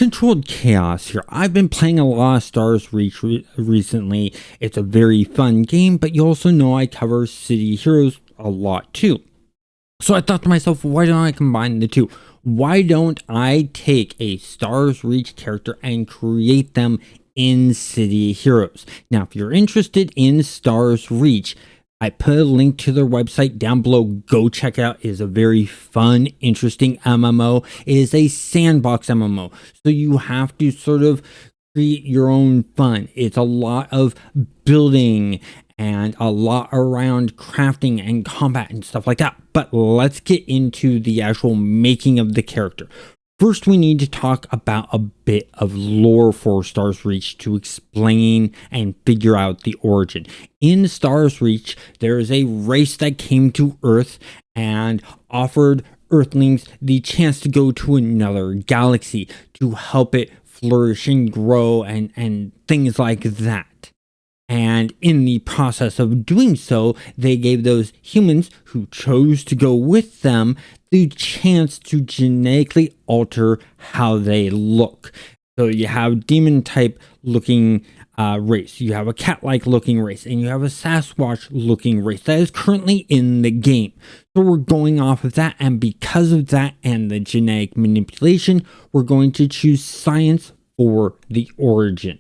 Controlled Chaos here. I've been playing a lot of Stars Reach recently. It's a very fun game, but you also know I cover City Heroes a lot too. So I thought to myself, why don't I combine the two? Why don't I take a Stars Reach character and create them in City Heroes? Now, if you're interested in Stars Reach, I put a link to their website down below. Go check it out. It is a very fun, interesting MMO. It is a sandbox MMO. So you have to sort of create your own fun. It's a lot of building and a lot around crafting and combat and stuff like that. But let's get into the actual making of the character. First, we need to talk about a bit of lore for Stars Reach to explain and figure out the origin. In Stars Reach, there is a race that came to Earth and offered Earthlings the chance to go to another galaxy to help it flourish and grow and things like that. And in the process of doing so, they gave those humans who chose to go with them the chance to genetically alter how they look. So you have demon type looking race, you have a cat-like looking race, and you have a Sasquatch looking race that is currently in the game. So we're going off of that, and because of that and the genetic manipulation, we're going to choose science for the origin.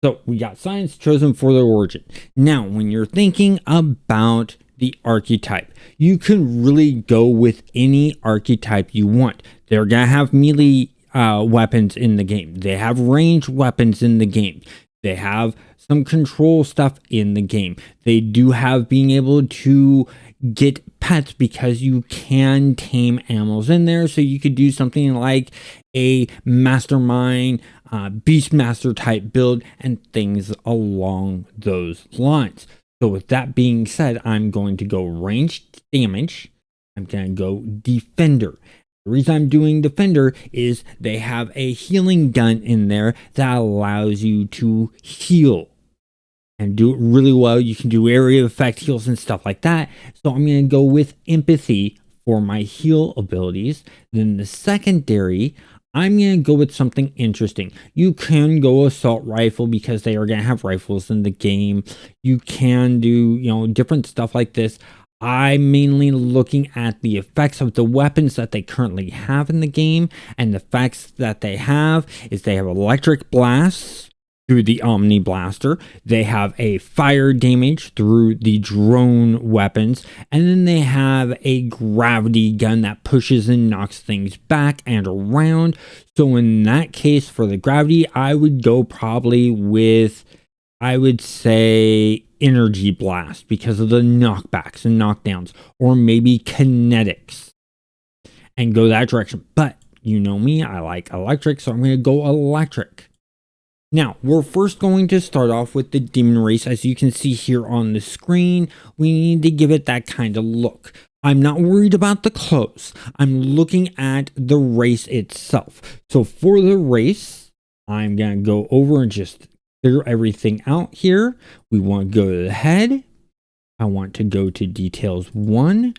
So we got science chosen for the origin. Now, when you're thinking about the archetype, you can really go with any archetype you want. They're going to have melee weapons in the game. They have ranged weapons in the game. They have some control stuff in the game. They do have being able to get pets because you can tame animals in there. So you could do something like a mastermind, beastmaster type build and things along those lines. So with that being said, I'm going to go ranged damage. I'm going to go defender. The reason I'm doing defender is they have a healing gun in there that allows you to heal and do it really well. You can do area effect heals and stuff like that. So I'm going to go with empathy for my heal abilities. Then the secondary, I'm going to go with something interesting. You can go assault rifle because they are going to have rifles in the game. You can do, different stuff like this. I'm mainly looking at the effects of the weapons that they currently have in the game. And the effects that they have is they have electric blasts through the Omni Blaster. They have a fire damage through the drone weapons. And then they have a gravity gun that pushes and knocks things back and around. So in that case, for the gravity, I would go probably with, I would say, energy blast because of the knockbacks and knockdowns, or maybe kinetics, and go that direction. But you know me, I like electric, so I'm going to go electric. Now, we're first going to start off with the demon race. As you can see here on the screen, we need to give it that kind of look. I'm not worried about the clothes. I'm looking at the race itself. So for the race, I'm going to go over and just clear everything out here. We want to go to the head. I want to go to details 1.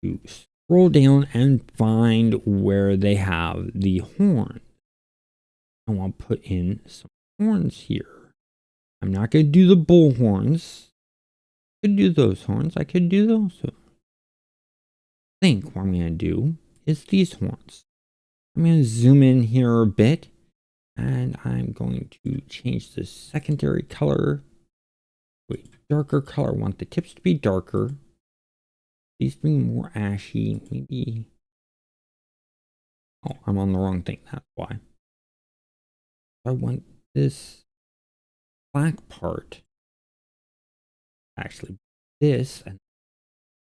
To scroll down and find where they have the horn. I want to put in some horns here. I'm not going to do the bull horns. I could do those horns. I could do those. I think what I'm going to do is these horns. I'm going to zoom in here a bit. And I'm going to change the secondary color to a darker color. I want the tips to be darker. These being more ashy. Maybe. Oh, I'm on the wrong thing. That's why. I want this black part. Actually, this and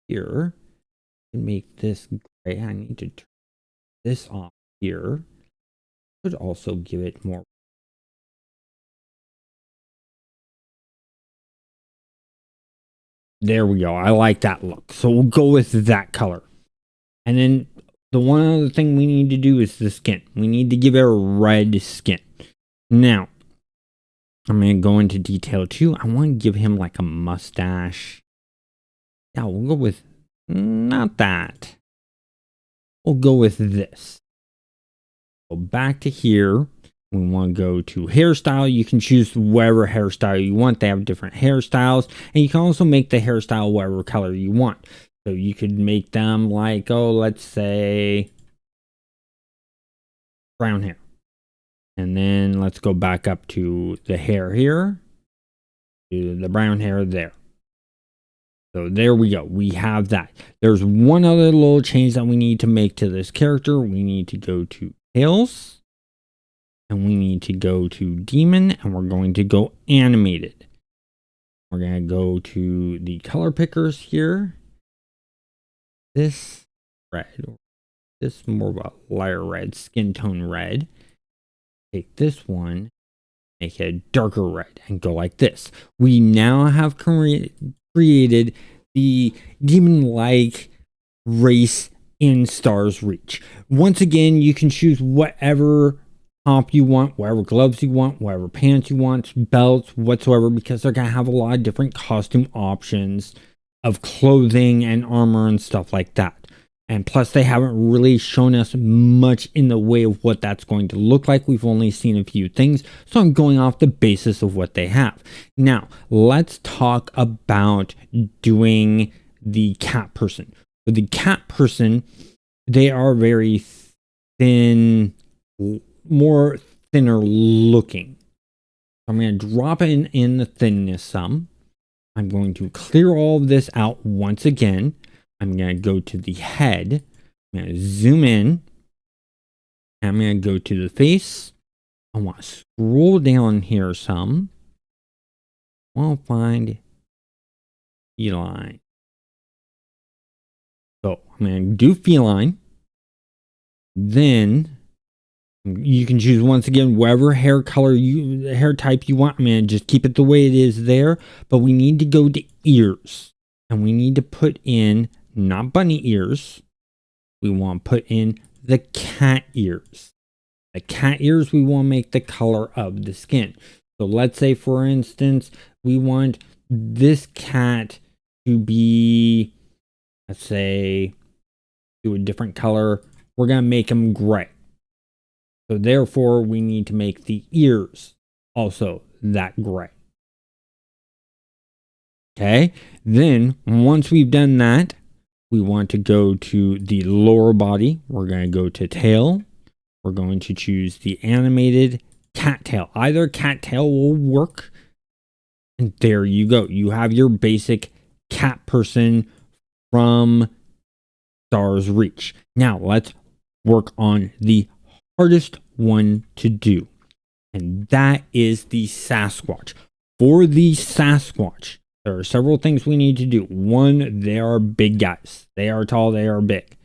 here. And make this gray. I need to turn this off here. Could also give it more. There we go. I like that look. So we'll go with that color. And then the one other thing we need to do is the skin. We need to give it a red skin. Now, I'm going to go into detail 2. I want to give him like a mustache. Yeah, we'll go with not that. We'll go with this. Go back to here. We want to go to hairstyle. You can choose whatever hairstyle you want. They have different hairstyles, and you can also make the hairstyle whatever color you want. So you could make them like, oh, let's say brown hair. And then let's go back up to the hair here, to the brown hair there. So there we go. We have that. There's one other little change that we need to make to this character. We need to go to tails, and we need to go to demon, and we're going to go animated. We're going to go to the color pickers here. This red, or this more of a lighter red, skin tone red. Take this one, make it a darker red, and go like this. We now have created the demon-like race in Star's Reach. Once again, you can choose whatever top you want, whatever gloves you want, whatever pants you want, belts, whatsoever, because they're going to have a lot of different costume options of clothing and armor and stuff like that. And plus, they haven't really shown us much in the way of what that's going to look like. We've only seen a few things, so I'm going off the basis of what they have. Now, let's talk about doing the cat person. For the cat person, they are very thin, more thinner looking. I'm going to drop in the thinness some. I'm going to clear all of this out once again. I'm going to go to the head. I'm going to zoom in. And I'm going to go to the face. I want to scroll down here some. I'll find feline. So I'm going to do feline. Then you can choose once again whatever hair color hair type you want. I'm going to just keep it the way it is there. But we need to go to ears. And we need to put in not bunny ears. We want to put in the cat ears. The cat ears, we want to make the color of the skin. So let's say, for instance, we want this cat to be, let's say, do a different color. We're going to make him gray. So therefore, we need to make the ears also that gray. Okay, then once we've done that, we want to go to the lower body. We're going to go to tail. We're going to choose the animated cat tail. Either cat tail will work. And there you go. You have your basic cat person from Star's Reach. Now let's work on the hardest one to do. And that is the Sasquatch. For the Sasquatch, there are several things we need to do. One, they are big guys. They are tall, they are big.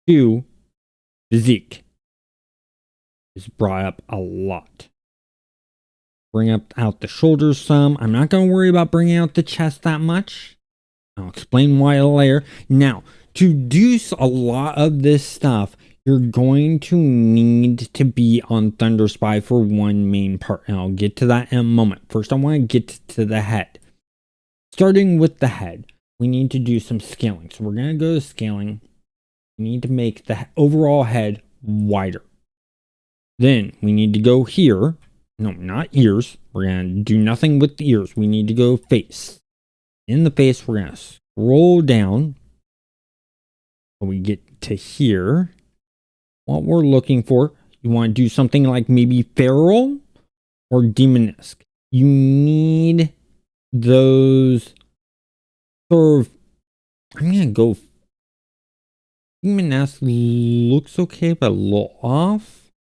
Two, physique is brought up a lot. Bring out the shoulders some. I'm not going to worry about bringing out the chest that much. I'll explain why later. Now, to do a lot of this stuff, you're going to need to be on Thunder Spy for one main part. And I'll get to that in a moment. First, I want to get to the head. Starting with the head, we need to do some scaling. So we're going to go to scaling. We need to make the overall head wider. Then we need to go here. No, not ears. We're going to do nothing with the ears. We need to go face. In the face, we're going to scroll down. When we get to here, what we're looking for, you want to do something like maybe feral or demonesque. You need those sort of, I'm going to go demonesque looks okay, but a little off.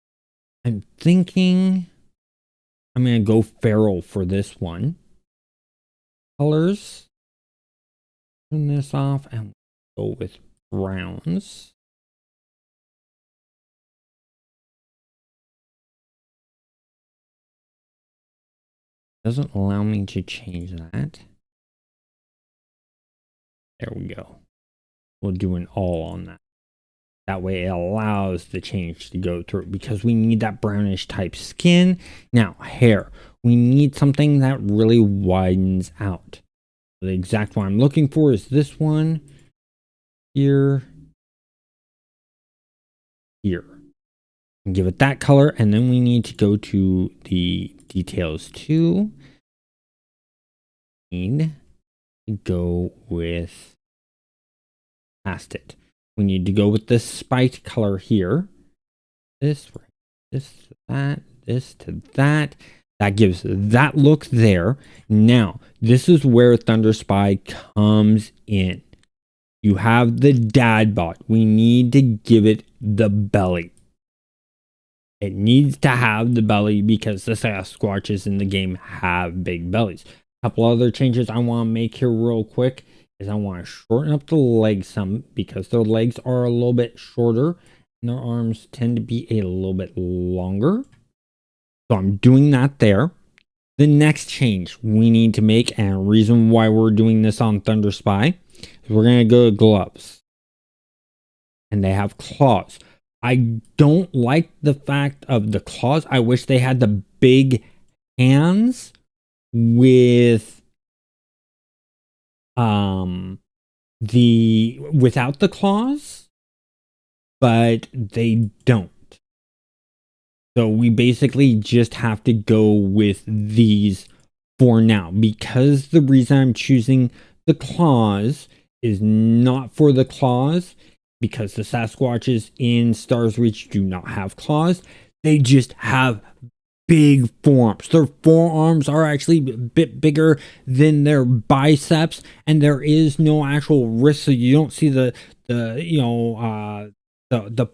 I'm thinking I'm going to go feral for this one. Colors. Turn this off and go with browns. Doesn't allow me to change that. There we go. We'll do an all on that. That way it allows the change to go through because we need that brownish type skin. Now, hair. We need something that really widens out. The exact one I'm looking for is this one. Here. Here. give it that color, and then we need to go to the details too. Need to go with past it. We need to go with this spiked color here. This to that, this to that. That gives that look there. Now, this is where Thunder Spy comes in. You have the dad bod. We need to give it the belly. It needs to have the belly because the Sasquatches in the game have big bellies. A couple other changes I want to make here real quick is I want to shorten up the legs some because their legs are a little bit shorter and their arms tend to be a little bit longer. So I'm doing that there. The next change we need to make, and a reason why we're doing this on Thunder Spy, is we're going to go to gloves. And they have claws. I don't like the fact of the claws. I wish they had the big hands with without the claws, but they don't. So we basically just have to go with these for now, because the reason I'm choosing the claws is not for the claws, because the Sasquatches in Stars Reach do not have claws. They just have big forearms. Their forearms are actually a bit bigger than their biceps, and there is no actual wrist, so you don't see the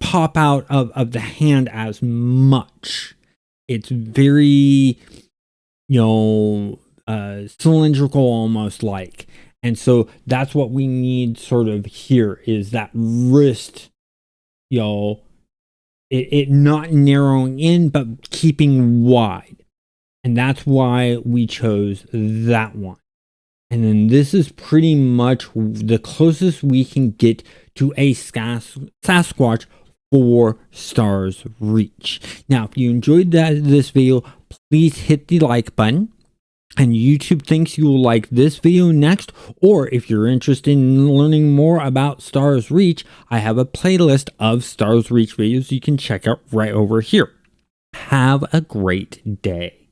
pop out of the hand as much. It's very, cylindrical almost like. And so that's what we need sort of here is that wrist, it not narrowing in, but keeping wide. And that's why we chose that one. And then this is pretty much the closest we can get to a Sasquatch for Stars Reach. Now, if you enjoyed this video, please hit the like button. And YouTube thinks you will like this video next, or if you're interested in learning more about Stars Reach, I have a playlist of Stars Reach videos you can check out right over here. Have a great day.